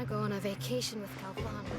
to go on a vacation with Galvani.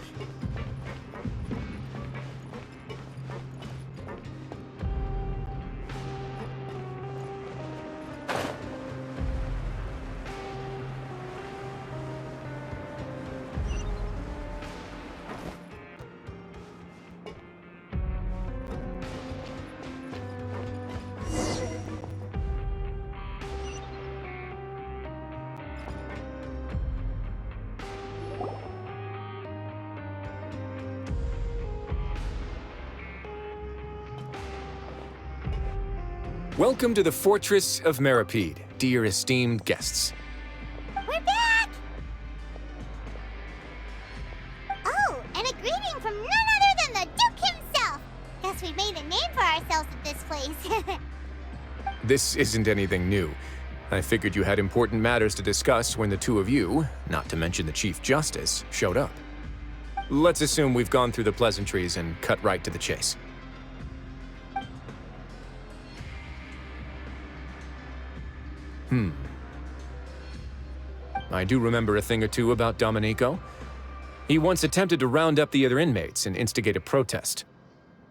Welcome to the Fortress of Meripede, dear esteemed guests. We're back! Oh, and a greeting from none other than the Duke himself! Guess we've made a name for ourselves at this place. This isn't anything new. I figured you had important matters to discuss when the two of you, not to mention the Chief Justice, showed up. Let's assume we've gone through the pleasantries and cut right to the chase. I do remember a thing or two about Domenico. He once attempted to round up the other inmates and instigate a protest.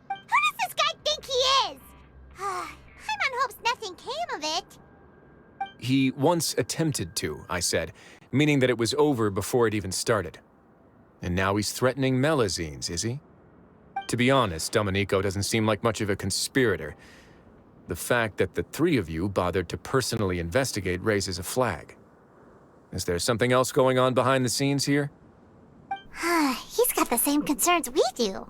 Who does this guy think he is? Paimon hopes nothing came of it. He once attempted to, I said, meaning that it was over before it even started. And now he's threatening Melazines, is he? To be honest, Domenico doesn't seem like much of a conspirator. The fact that the three of you bothered to personally investigate raises a flag. Is there something else going on behind the scenes here? He's got the same concerns we do.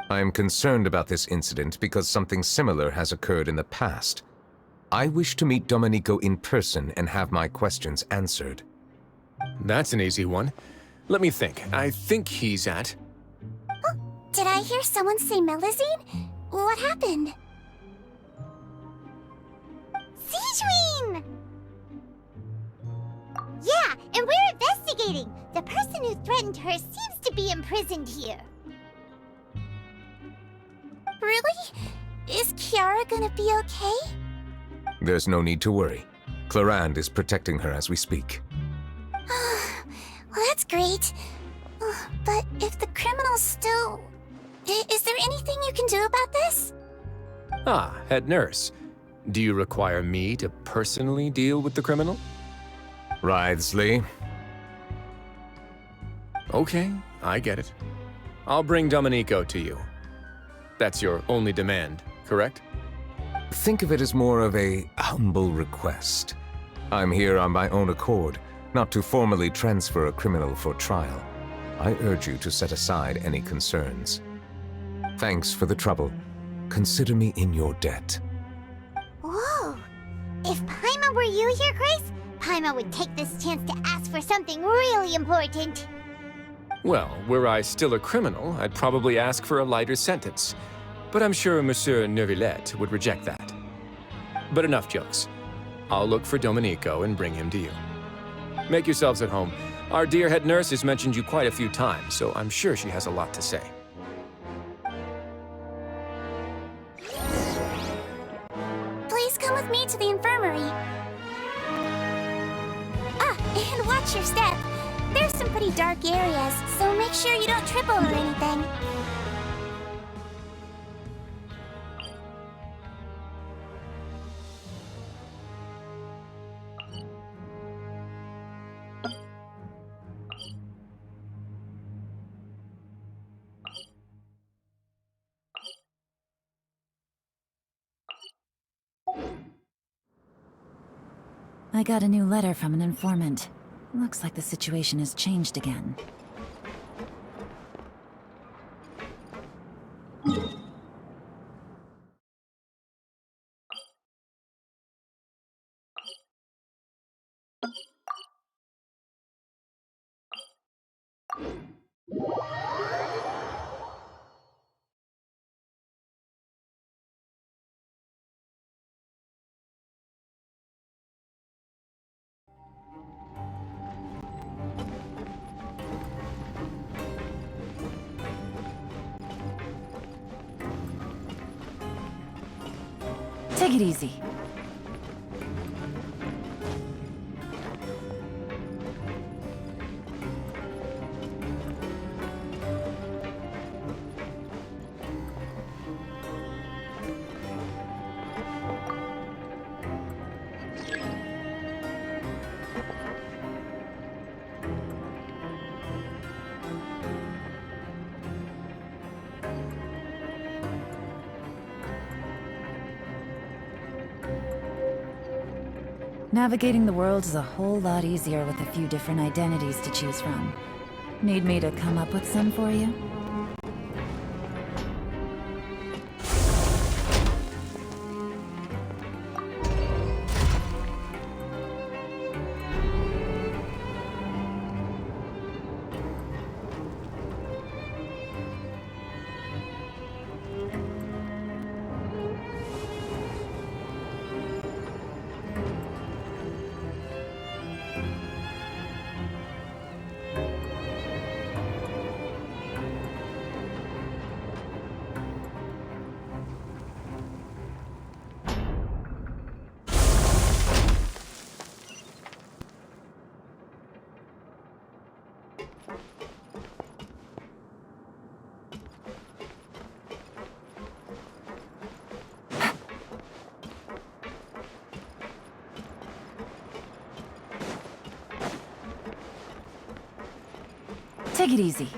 I am concerned about this incident because something similar has occurred in the past. I wish to meet Domenico in person and have my questions answered. That's an easy one. Let me think. I think he's at... Oh, did I hear someone say Melazine? What happened? Sigewinne! Yeah, and we're investigating. The person who threatened her seems to be imprisoned here. Really? Is Kiara gonna be okay? There's no need to worry. Clarande is protecting her as we speak. Well, that's great. But if the criminal's still... Is there anything you can do about this? Ah, head nurse. Do you require me to personally deal with the criminal? Wriothesley. Okay, I get it. I'll bring Domenico to you. That's your only demand, correct? Think of it as more of a humble request. I'm here on my own accord, not to formally transfer a criminal for trial. I urge you to set aside any concerns. Thanks for the trouble. Consider me in your debt. Whoa! If Paimon were you here, Grace, Paimon would take this chance to ask for something really important. Well, were I still a criminal, I'd probably ask for a lighter sentence. But I'm sure Monsieur Neuvillette would reject that. But enough jokes. I'll look for Domenico and bring him to you. Make yourselves at home. Our dear head nurse has mentioned you quite a few times, so I'm sure she has a lot to say. Please come with me to the infirmary. Ah, and watch your step. There's some pretty dark areas, so make sure you don't trip over anything. I got a new letter from an informant. Looks like the situation has changed again. Take it easy. Navigating the world is a whole lot easier with a few different identities to choose from. Need me to come up with some for you? Take it easy.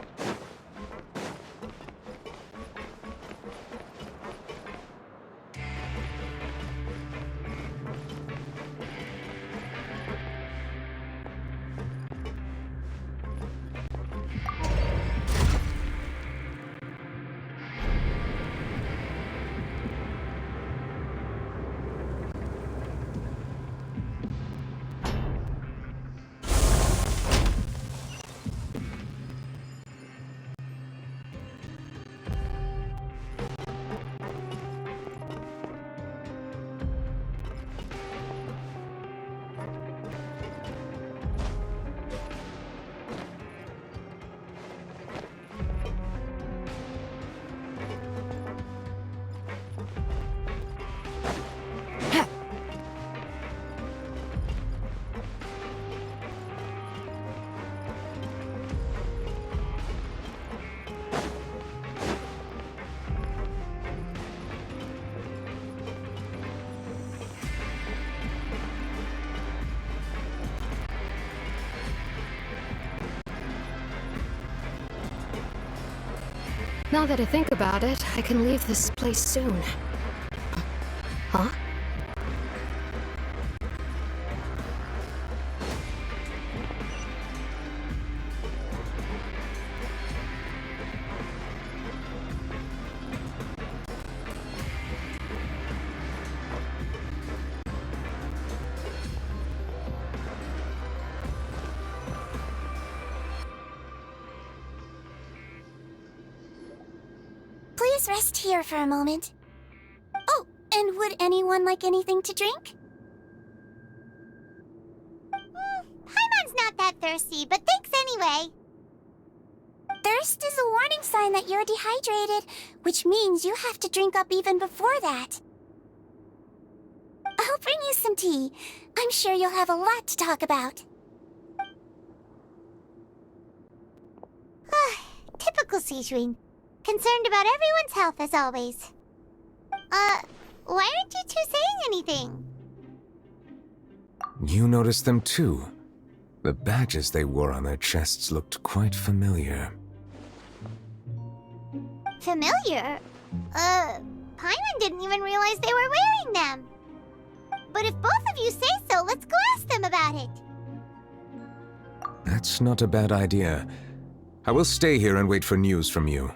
Now that I think about it, I can leave this place soon. Huh? Please rest here for a moment. Oh, and would anyone like anything to drink? Paimon's not that thirsty, but thanks anyway. Thirst is a warning sign that you're dehydrated, which means you have to drink up even before that. I'll bring you some tea. I'm sure you'll have a lot to talk about. Typical Sejuin. Concerned about everyone's health as always. Why aren't you two saying anything? You noticed them too. The badges they wore on their chests looked quite familiar. Familiar? Paimon didn't even realize they were wearing them. But if both of you say so, let's go ask them about it. That's not a bad idea. I will stay here and wait for news from you.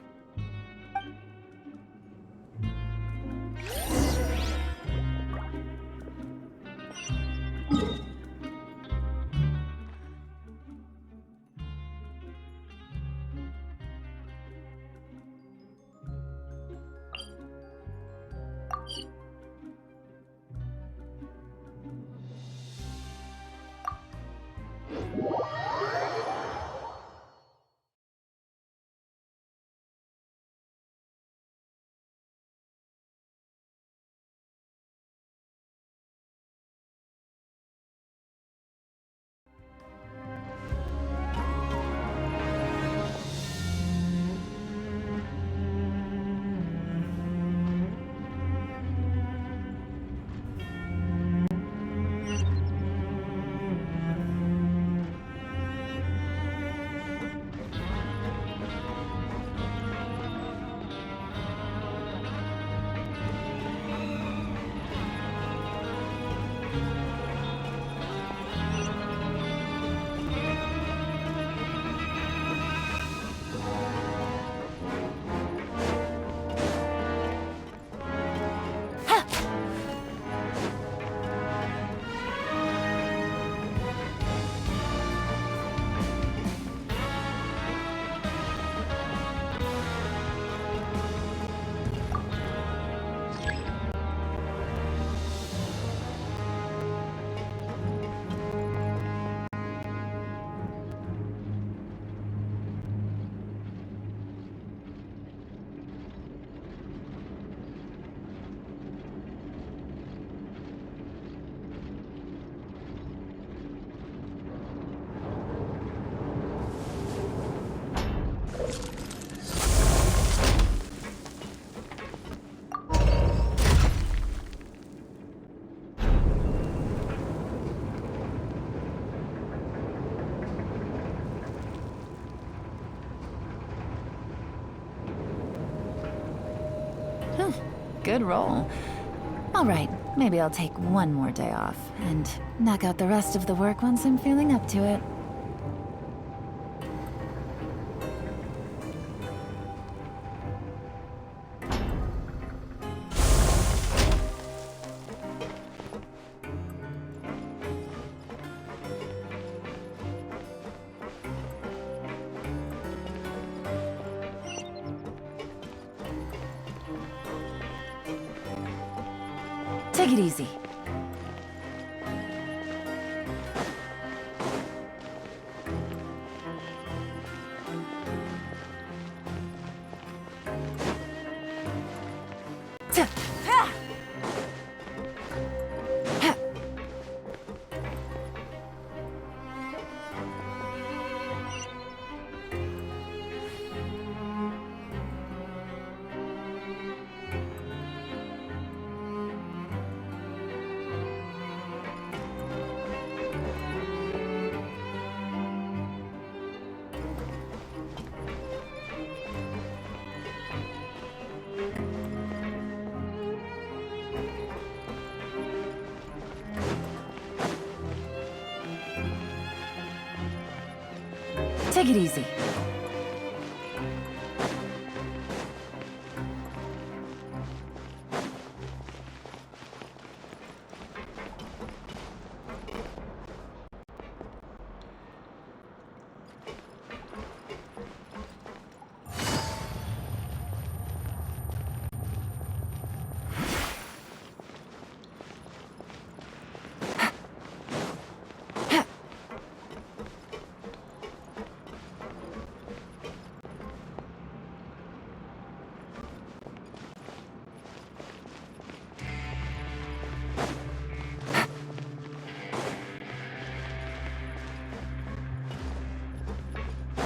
good roll. All right, maybe I'll take one more day off and knock out the rest of the work once I'm feeling up to it. Take it easy. Take it easy.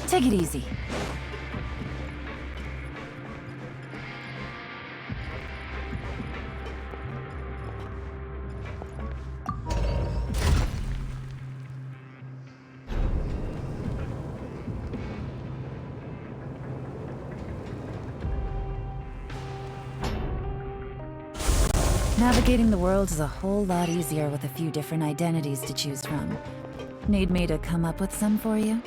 Take it easy. Navigating the world is a whole lot easier with a few different identities to choose from. Need me to come up with some for you?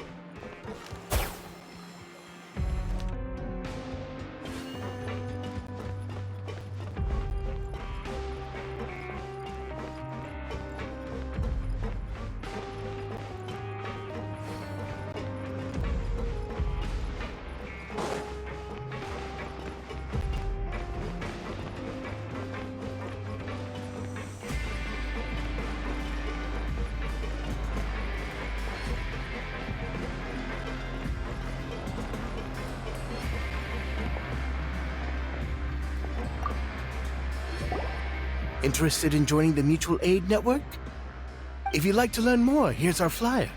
Interested in joining the Mutual Aid Network? If you'd like to learn more, here's our flyer.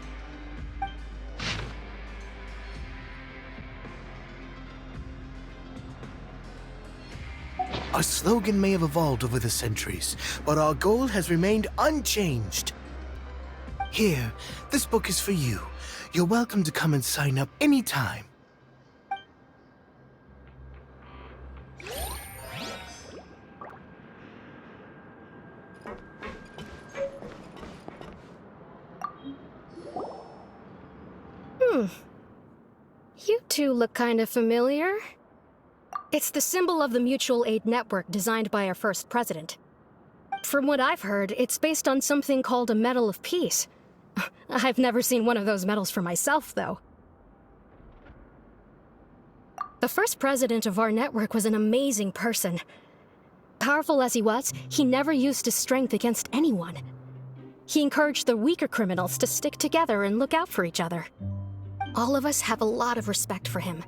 Our slogan may have evolved over the centuries, but our goal has remained unchanged. Here, this book is for you. You're welcome to come and sign up anytime. You two look kind of familiar. It's the symbol of the Mutual Aid Network designed by our first president. From what I've heard, it's based on something called a Medal of Peace. I've never seen one of those medals for myself, though. The first president of our network was an amazing person. Powerful as he was, he never used his strength against anyone. He encouraged the weaker criminals to stick together and look out for each other. All of us have a lot of respect for him.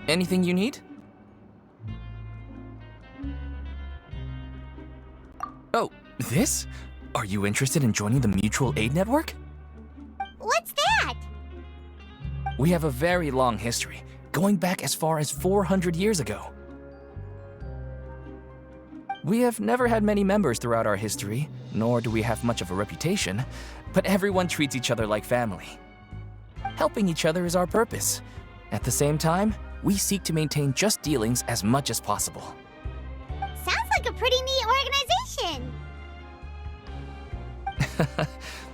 Anything you need? Oh, this? Are you interested in joining the Mutual Aid Network? What's that? We have a very long history, going back as far as 400 years ago. We have never had many members throughout our history, nor do we have much of a reputation, but everyone treats each other like family. Helping each other is our purpose. At the same time, we seek to maintain just dealings as much as possible. Sounds like a pretty neat organization.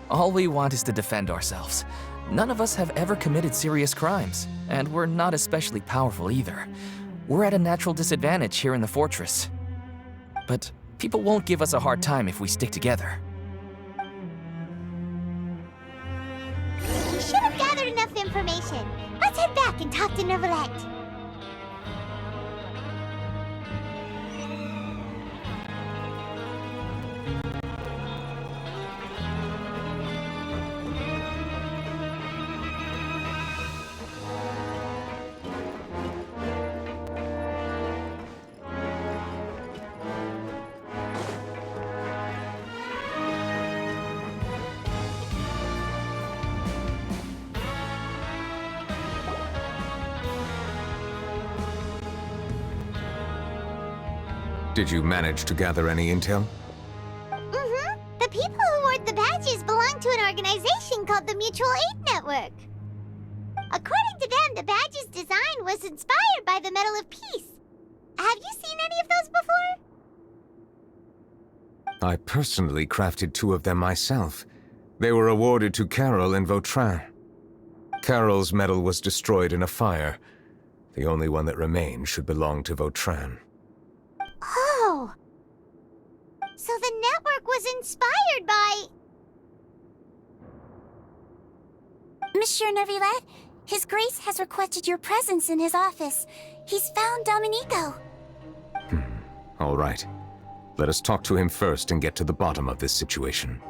All we want is to defend ourselves. None of us have ever committed serious crimes, and we're not especially powerful either. We're at a natural disadvantage here in the fortress. But people won't give us a hard time if we stick together. We should have gathered enough information. Let's head back and talk to Neuvillette. Did you manage to gather any intel? Mm-hmm. The people who wore the badges belong to an organization called the Mutual Aid Network. According to them, the badge's design was inspired by the Medal of Peace. Have you seen any of those before? I personally crafted 2 of them myself. They were awarded to Carol and Vautrin. Carol's medal was destroyed in a fire. The only one that remained should belong to Vautrin. Oh. So the network was inspired by... Monsieur Neuvillette, His Grace has requested your presence in his office. He's found Domenico. All right. Let us talk to him first and get to the bottom of this situation.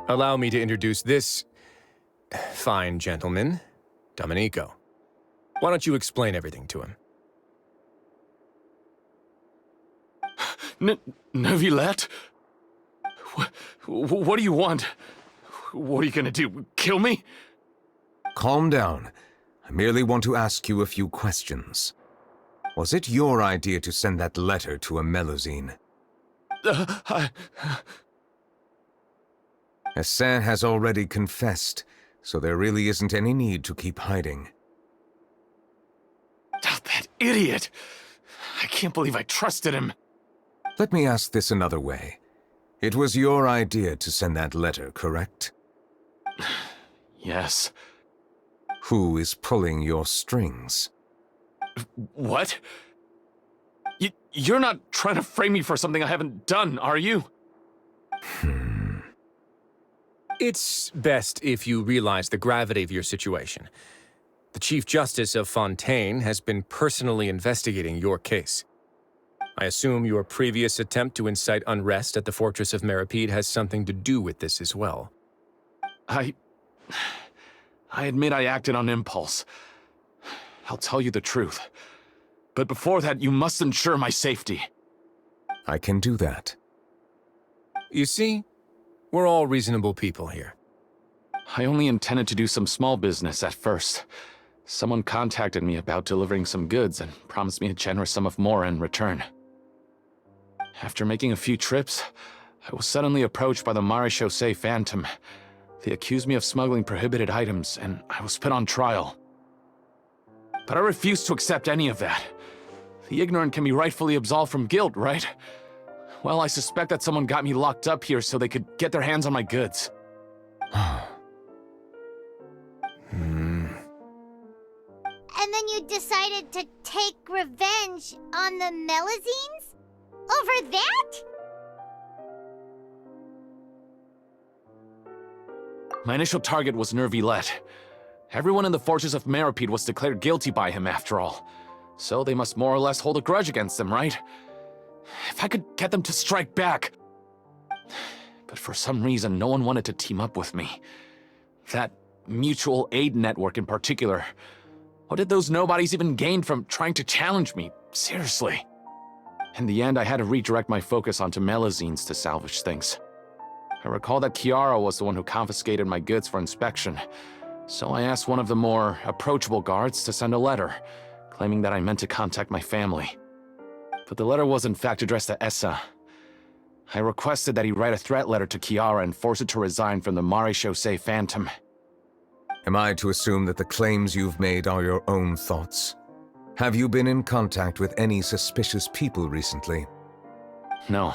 Allow me to introduce this fine gentleman, Domenico. Why don't you explain everything to him? Neuvillette? What do you want? What are you gonna do? Kill me? Calm down. I merely want to ask you a few questions. Was it your idea to send that letter to a Melusine? Hassan has already confessed, so there really isn't any need to keep hiding. That idiot! I can't believe I trusted him. Let me ask this another way. It was your idea to send that letter, correct? Yes. Who is pulling your strings? What? You're not trying to frame me for something I haven't done, are you? It's best if you realize the gravity of your situation. The Chief Justice of Fontaine has been personally investigating your case. I assume your previous attempt to incite unrest at the Fortress of Meripede has something to do with this as well. I admit I acted on impulse. I'll tell you the truth. But before that, you must ensure my safety. I can do that. You see, we're all reasonable people here. I only intended to do some small business at first. Someone contacted me about delivering some goods and promised me a generous sum of more in return. After making a few trips, I was suddenly approached by the Marechaussee Phantom. They accused me of smuggling prohibited items, and I was put on trial. But I refused to accept any of that. The ignorant can be rightfully absolved from guilt, right? Well, I suspect that someone got me locked up here so they could get their hands on my goods. And then you decided to take revenge on the Melazines? Over that? My initial target was Nervillet. Everyone in the Fortress of Meripede was declared guilty by him, after all. So they must more or less hold a grudge against him, right? If I could get them to strike back... But for some reason, no one wanted to team up with me. That mutual aid network in particular. What did those nobodies even gain from trying to challenge me? Seriously. In the end, I had to redirect my focus onto Melazines to salvage things. I recall that Kiara was the one who confiscated my goods for inspection, so I asked one of the more approachable guards to send a letter, claiming that I meant to contact my family. But the letter was in fact addressed to Essa. I requested that he write a threat letter to Kiara and force it to resign from the Marechaussee Phantom. Am I to assume that the claims you've made are your own thoughts? Have you been in contact with any suspicious people recently? No.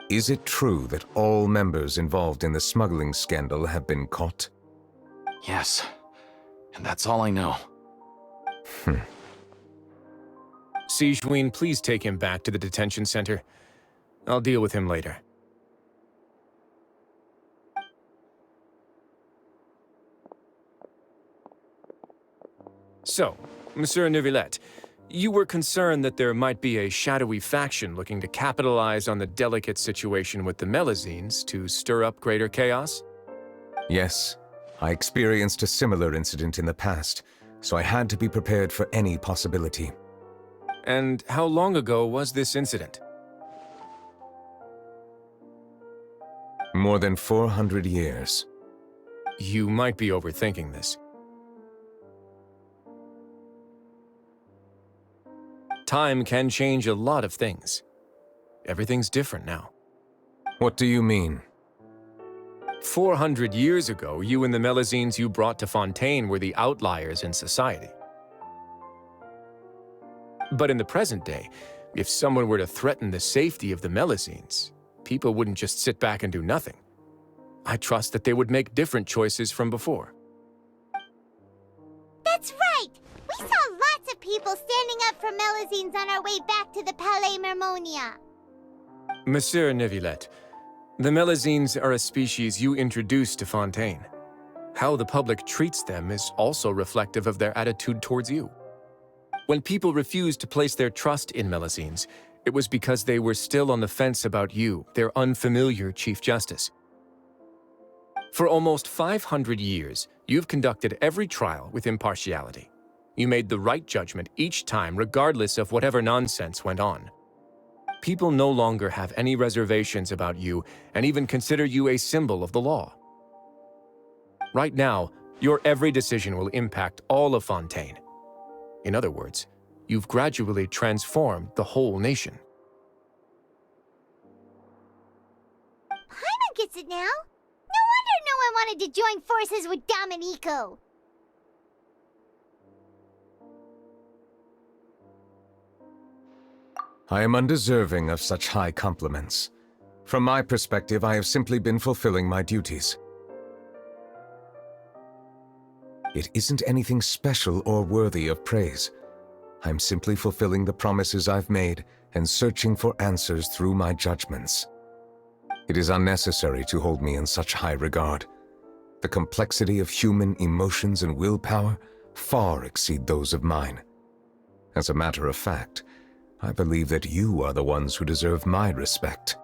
Is it true that all members involved in the smuggling scandal have been caught? Yes. And that's all I know. Sijuin, please take him back to the detention center. I'll deal with him later. So, Monsieur Neuvillette, you were concerned that there might be a shadowy faction looking to capitalize on the delicate situation with the Melazines to stir up greater chaos? Yes. I experienced a similar incident in the past, so I had to be prepared for any possibility. And how long ago was this incident? More than 400 years. You might be overthinking this. Time can change a lot of things. Everything's different now. What do you mean? 400 years ago, you and the Melazines you brought to Fontaine were the outliers in society. But in the present day, if someone were to threaten the safety of the Melazines, people wouldn't just sit back and do nothing. I trust that they would make different choices from before. That's right! We saw lots of people standing up for Melazines on our way back to the Palais Mermonia. Monsieur Neuvillette, the Melazines are a species you introduced to Fontaine. How the public treats them is also reflective of their attitude towards you. When people refused to place their trust in Melazines, it was because they were still on the fence about you, their unfamiliar Chief Justice. For almost 500 years, you've conducted every trial with impartiality. You made the right judgment each time, regardless of whatever nonsense went on. People no longer have any reservations about you and even consider you a symbol of the law. Right now, your every decision will impact all of Fontaine. In other words, you've gradually transformed the whole nation. Paimon gets it now. No wonder no one wanted to join forces with Domenico. I am undeserving of such high compliments. From my perspective, I have simply been fulfilling my duties. It isn't anything special or worthy of praise. I'm simply fulfilling the promises I've made and searching for answers through my judgments. It is unnecessary to hold me in such high regard. The complexity of human emotions and willpower far exceed those of mine. As a matter of fact, I believe that you are the ones who deserve my respect.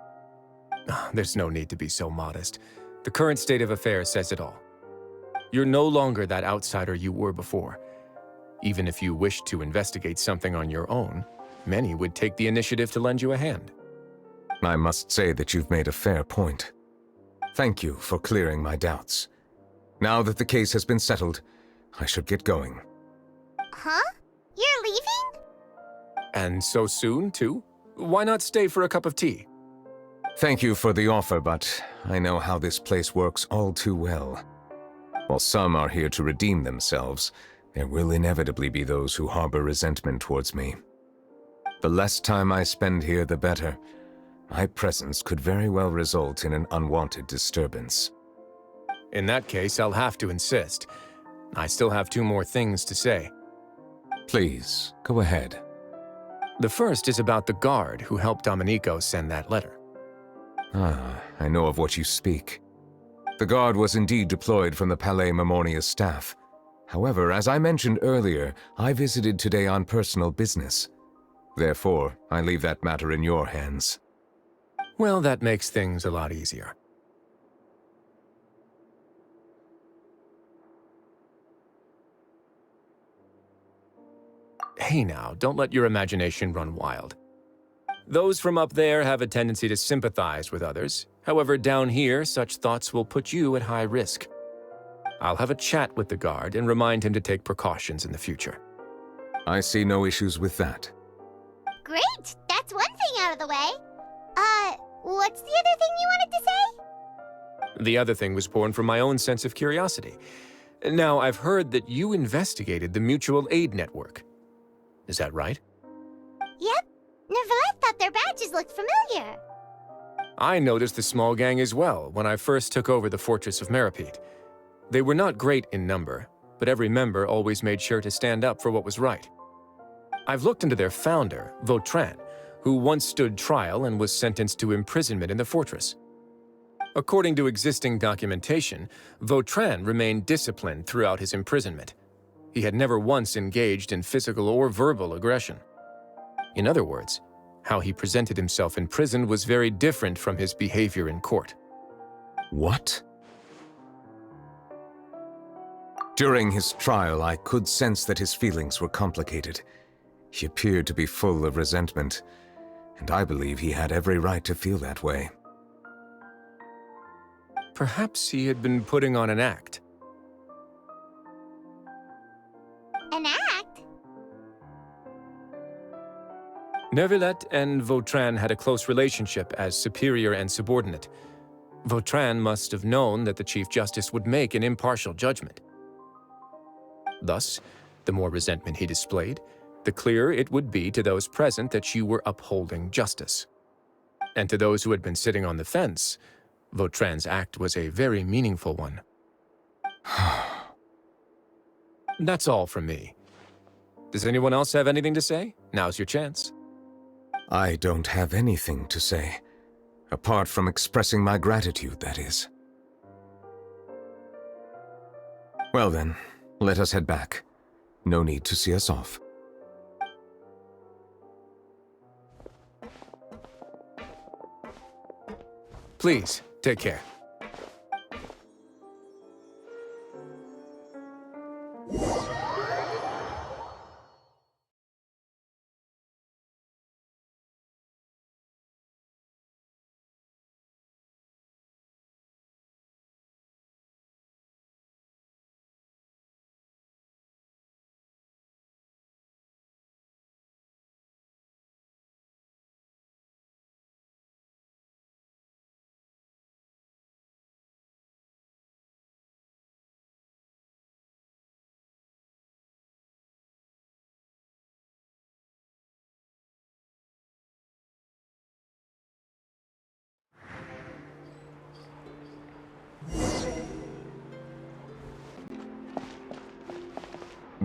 There's no need to be so modest. The current state of affairs says it all. You're no longer that outsider you were before. Even if you wished to investigate something on your own, many would take the initiative to lend you a hand. I must say that you've made a fair point. Thank you for clearing my doubts. Now that the case has been settled, I should get going. Huh? You're leaving? And so soon, too? Why not stay for a cup of tea? Thank you for the offer, but I know how this place works all too well. While some are here to redeem themselves, there will inevitably be those who harbor resentment towards me. The less time I spend here, the better. My presence could very well result in an unwanted disturbance. In that case, I'll have to insist. I still have 2 more things to say. Please, go ahead. The first is about the guard who helped Domenico send that letter. Ah, I know of what you speak. The guard was indeed deployed from the Palais Memornia's staff. However, as I mentioned earlier, I visited today on personal business. Therefore, I leave that matter in your hands. Well, that makes things a lot easier. Hey now, don't let your imagination run wild. Those from up there have a tendency to sympathize with others. However, down here, such thoughts will put you at high risk. I'll have a chat with the guard and remind him to take precautions in the future. I see no issues with that. Great! That's one thing out of the way. What's the other thing you wanted to say? The other thing was born from my own sense of curiosity. Now, I've heard that you investigated the mutual aid network. Is that right? Yep. Nevertheless thought their badges looked familiar. I noticed the small gang as well when I first took over the fortress of Meripede. They were not great in number, but every member always made sure to stand up for what was right. I've looked into their founder, Vautrin, who once stood trial and was sentenced to imprisonment in the fortress. According to existing documentation, Vautrin remained disciplined throughout his imprisonment. He had never once engaged in physical or verbal aggression. In other words, how he presented himself in prison was very different from his behavior in court. What? During his trial, I could sense that his feelings were complicated. He appeared to be full of resentment, and I believe he had every right to feel that way. Perhaps he had been putting on an act. An act? Neuvillette and Vautrin had a close relationship as superior and subordinate. Vautrin must have known that the Chief Justice would make an impartial judgment. Thus, the more resentment he displayed, the clearer it would be to those present that you were upholding justice. And to those who had been sitting on the fence, Vautrin's act was a very meaningful one. That's all from me. Does anyone else have anything to say? Now's your chance. I don't have anything to say, apart from expressing my gratitude, that is. Well then, let us head back. No need to see us off. Please, take care.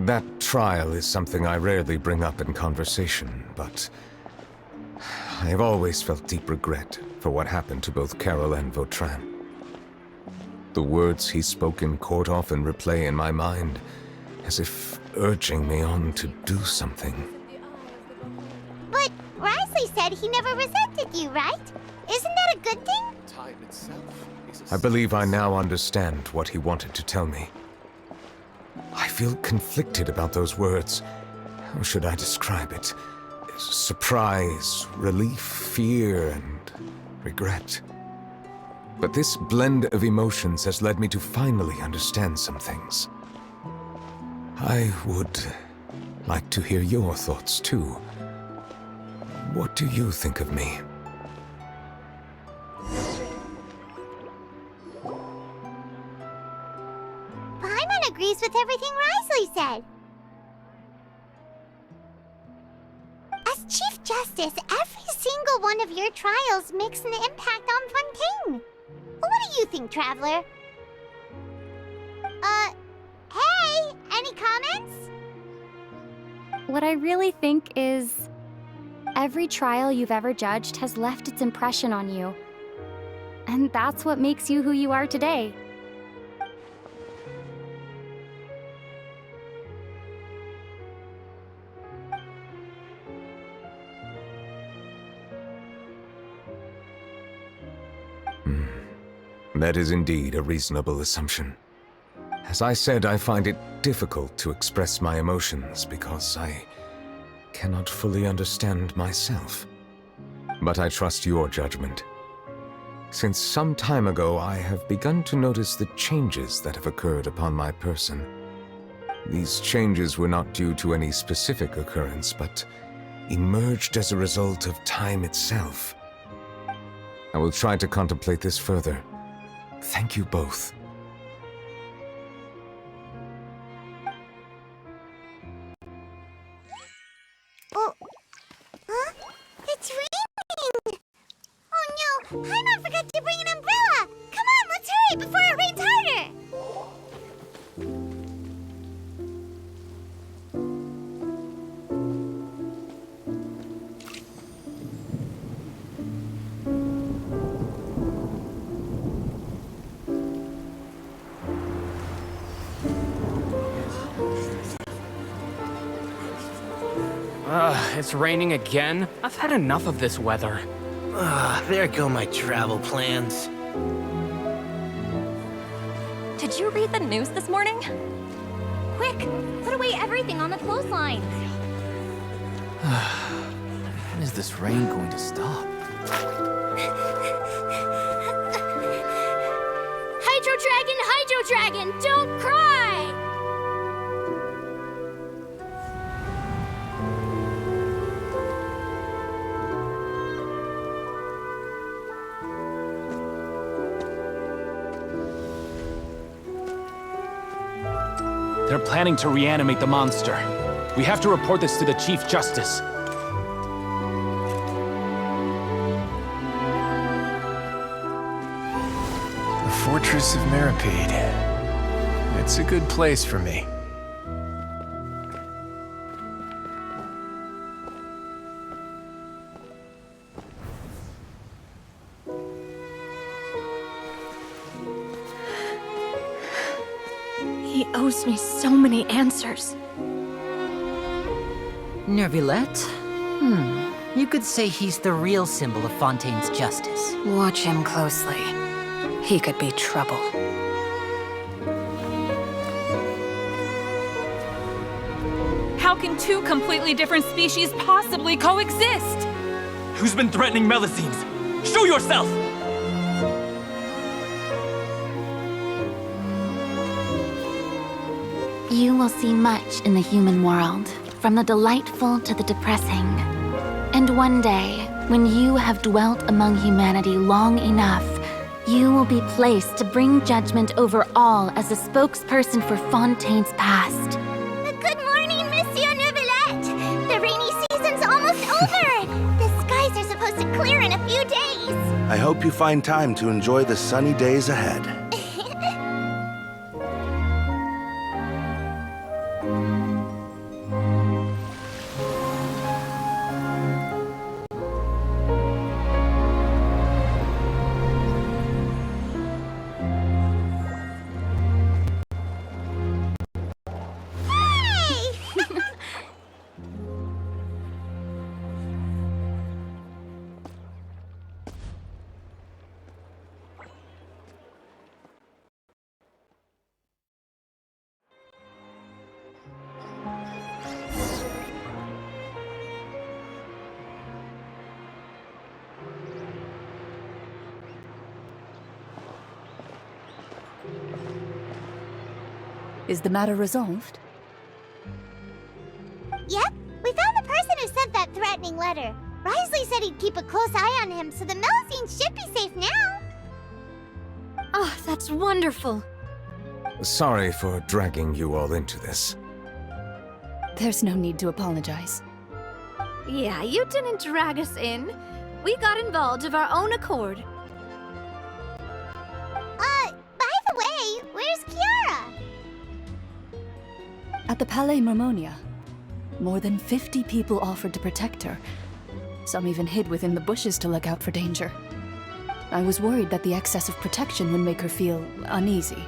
That trial is something I rarely bring up in conversation, but I have always felt deep regret for what happened to both Carol and Vautrin. The words he spoke in court often replay in my mind, as if urging me on to do something. But Risley said he never resented you, right? Isn't that a good thing? I believe I now understand what he wanted to tell me. I feel conflicted about those words. How should I describe it? Surprise, relief, fear, and regret. But this blend of emotions has led me to finally understand some things. I would like to hear your thoughts, too. What do you think of me? Paimon agrees with everything Risley said. As Chief Justice, every single one of your trials makes an impact on Fontaine. What do you think, Traveler? Hey, any comments? What I really think is, every trial you've ever judged has left its impression on you. And that's what makes you who you are today. That is indeed a reasonable assumption. As I said, I find it difficult to express my emotions because I cannot fully understand myself. But I trust your judgment. Since some time ago, I have begun to notice the changes that have occurred upon my person. These changes were not due to any specific occurrence, but emerged as a result of time itself. I will try to contemplate this further. Thank you both. Oh, huh? It's raining! Oh no, Paimon forgot to bring an umbrella! Come on, let's hurry before it rains harder! It's raining again? I've had enough of this weather. There go my travel plans. Did you read the news this morning? Quick, put away everything on the clothesline. When is this rain going to stop? Hydro Dragon, don't cry! They're planning to reanimate the monster. We have to report this to the Chief Justice. The Fortress of Meripede. It's a good place for me. He owes me so many answers. Nervillette? You could say he's the real symbol of Fontaine's justice. Watch him closely. He could be trouble. How can two completely different species possibly coexist? Who's been threatening Melazines? Show yourself! You will see much in the human world, from the delightful to the depressing. And one day, when you have dwelt among humanity long enough, you will be placed to bring judgment over all as a spokesperson for Fontaine's past. Good morning, Monsieur Neuvillette! The rainy season's almost over! The skies are supposed to clear in a few days! I hope you find time to enjoy the sunny days ahead. Is the matter resolved? Yep, we found the person who sent that threatening letter. Risley said he'd keep a close eye on him, so the Melusines should be safe now. Oh, that's wonderful. Sorry for dragging you all into this. There's no need to apologize. Yeah, you didn't drag us in. We got involved of our own accord. By the way, where's Kiara? At the Palais Mermonia, more than 50 people offered to protect her. Some even hid within the bushes to look out for danger. I was worried that the excess of protection would make her feel uneasy,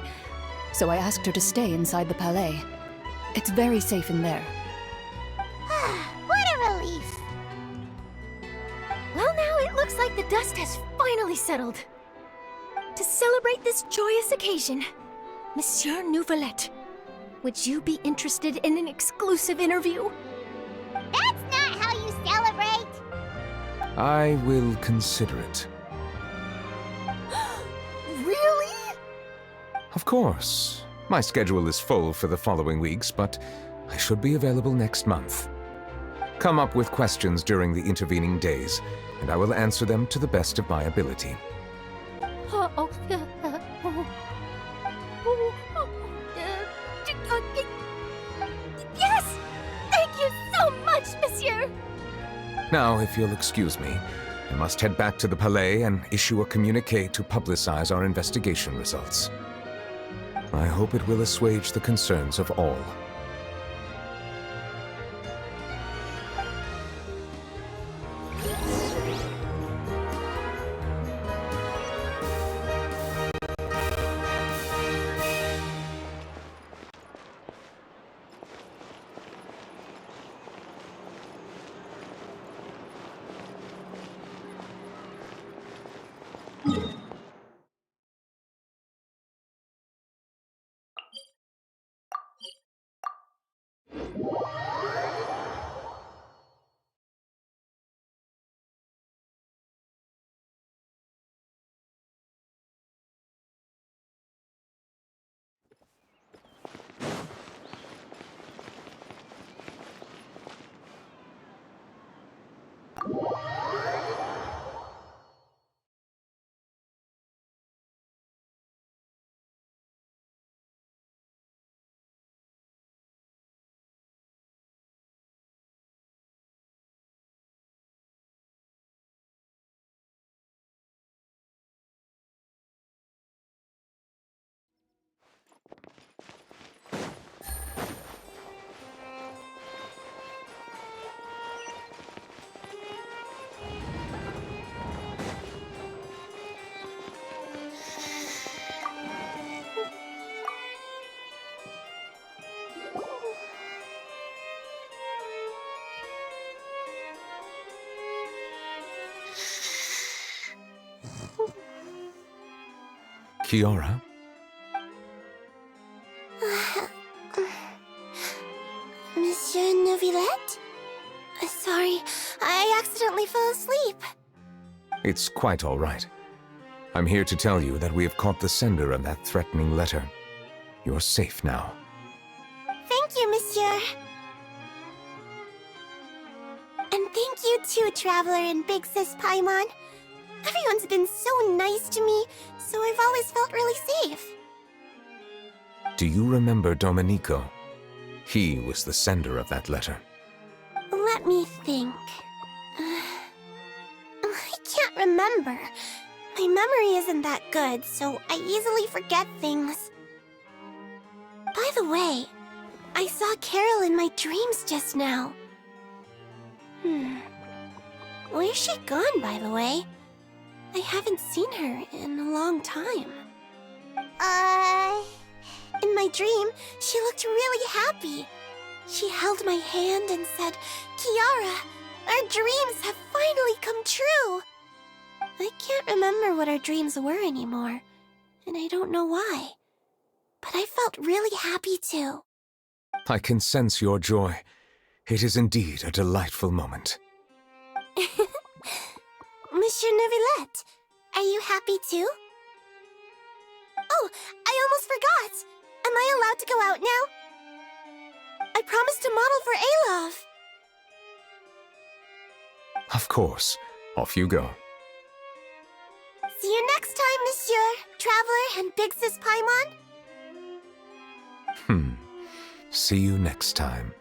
so I asked her to stay inside the Palais. It's very safe in there. What a relief. Well, now it looks like the dust has finally settled. To celebrate this joyous occasion, Monsieur Nouvelette, would you be interested in an exclusive interview? That's not how you celebrate. I will consider it. Really? Of course. My schedule is full for the following weeks, but I should be available next month. Come up with questions during the intervening days, and I will answer them to the best of my ability. Yes! Thank you so much, Monsieur! Now, if you'll excuse me, I must head back to the Palais and issue a communiqué to publicize our investigation results. I hope it will assuage the concerns of all. Kiara? Monsieur Nouvelette? Sorry, I accidentally fell asleep. It's quite all right. I'm here to tell you that we have caught the sender of that threatening letter. You're safe now. Thank you, Monsieur. And thank you too, Traveler and Big Sis Paimon. Everyone's been so nice to me, so I've always felt really safe. Do you remember Domenico? He was the sender of that letter. Let me think. I can't remember. My memory isn't that good, so I easily forget things. By the way, I saw Carol in my dreams just now. Where's she gone, by the way? I haven't seen her in a long time. In my dream, she looked really happy. She held my hand and said, "Kiara, our dreams have finally come true." I can't remember what our dreams were anymore, and I don't know why. But I felt really happy too. I can sense your joy. It is indeed a delightful moment. Monsieur Nouvelette, are you happy too? Oh, I almost forgot! Am I allowed to go out now? I promised to model for Alov. Of course. Off you go. See you next time, Monsieur, Traveler, and Big Sis Paimon. See you next time.